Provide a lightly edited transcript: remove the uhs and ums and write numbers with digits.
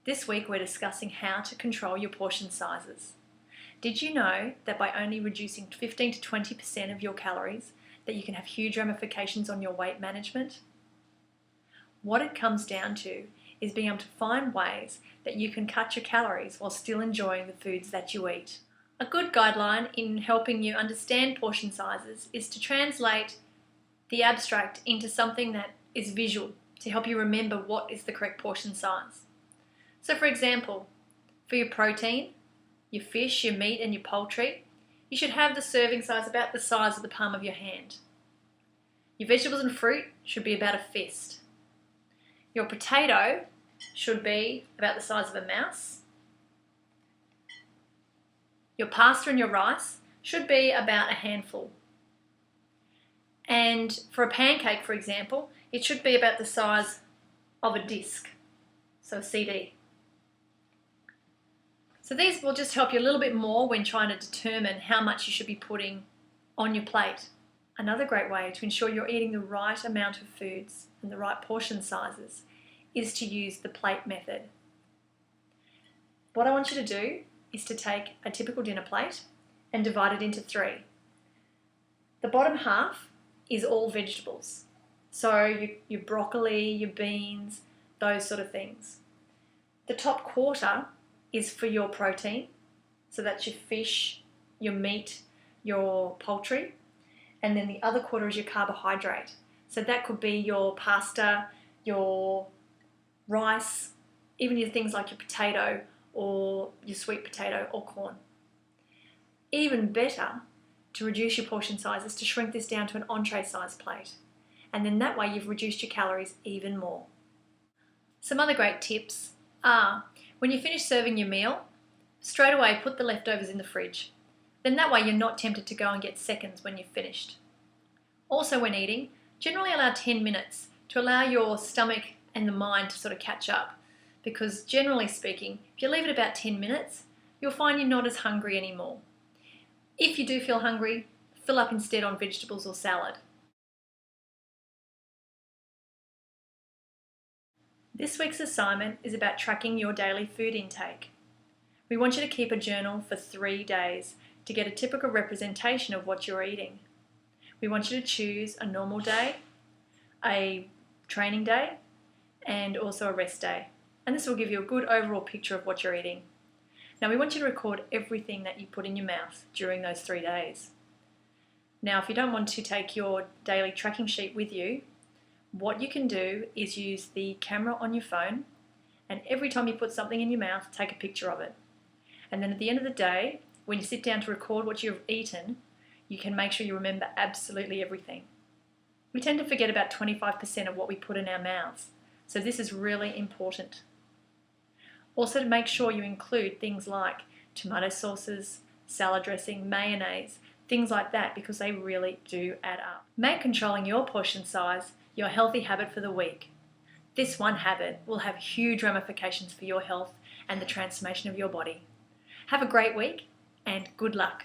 This week we're discussing how to control your portion sizes. Did you know that by only reducing 15 to 20% of your calories, that you can have huge ramifications on your weight management? What it comes down to is being able to find ways that you can cut your calories while still enjoying the foods that you eat. A good guideline in helping you understand portion sizes is to translate the abstract into something that is visual to help you remember what is the correct portion size. So for example, for your protein, your fish, your meat and your poultry, you should have the serving size about the size of the palm of your hand. Your vegetables and fruit should be about a fist. Your potato should be about the size of a mouse. Your pasta and your rice should be about a handful. And for a pancake, for example, it should be about the size of a disc, so a CD. So these will just help you a little bit more when trying to determine how much you should be putting on your plate. Another great way to ensure you're eating the right amount of foods and the right portion sizes is to use the plate method. What I want you to do is to take a typical dinner plate and divide it into three. The bottom half is all vegetables. So your broccoli, your beans, those sort of things. The top quarter is for your protein, so that's your fish, your meat, your poultry, and then the other quarter is your carbohydrate. So that could be your pasta, your rice, even your things like your potato or your sweet potato or corn. Even better to reduce your portion size is to shrink this down to an entree size plate, and then that way you've reduced your calories even more. Some other great tips are, when you finish serving your meal, straight away put the leftovers in the fridge. Then that way you're not tempted to go and get seconds when you've finished. Also when eating, generally allow 10 minutes to allow your stomach and the mind to sort of catch up, because generally speaking, if you leave it about 10 minutes, you'll find you're not as hungry anymore. If you do feel hungry, fill up instead on vegetables or salad. This week's assignment is about tracking your daily food intake. We want you to keep a journal for 3 days to get a typical representation of what you're eating. We want you to choose a normal day, a training day, and also a rest day. And this will give you a good overall picture of what you're eating. Now we want you to record everything that you put in your mouth during those 3 days. Now if you don't want to take your daily tracking sheet with you, what you can do is use the camera on your phone, and every time you put something in your mouth, take a picture of it. And then at the end of the day, when you sit down to record what you've eaten, you can make sure you remember absolutely everything. We tend to forget about 25% of what we put in our mouths, so this is really important. Also to make sure you include things like tomato sauces, salad dressing, mayonnaise, things like that, because they really do add up. Make controlling your portion size your healthy habit for the week. This one habit will have huge ramifications for your health and the transformation of your body. Have a great week and good luck.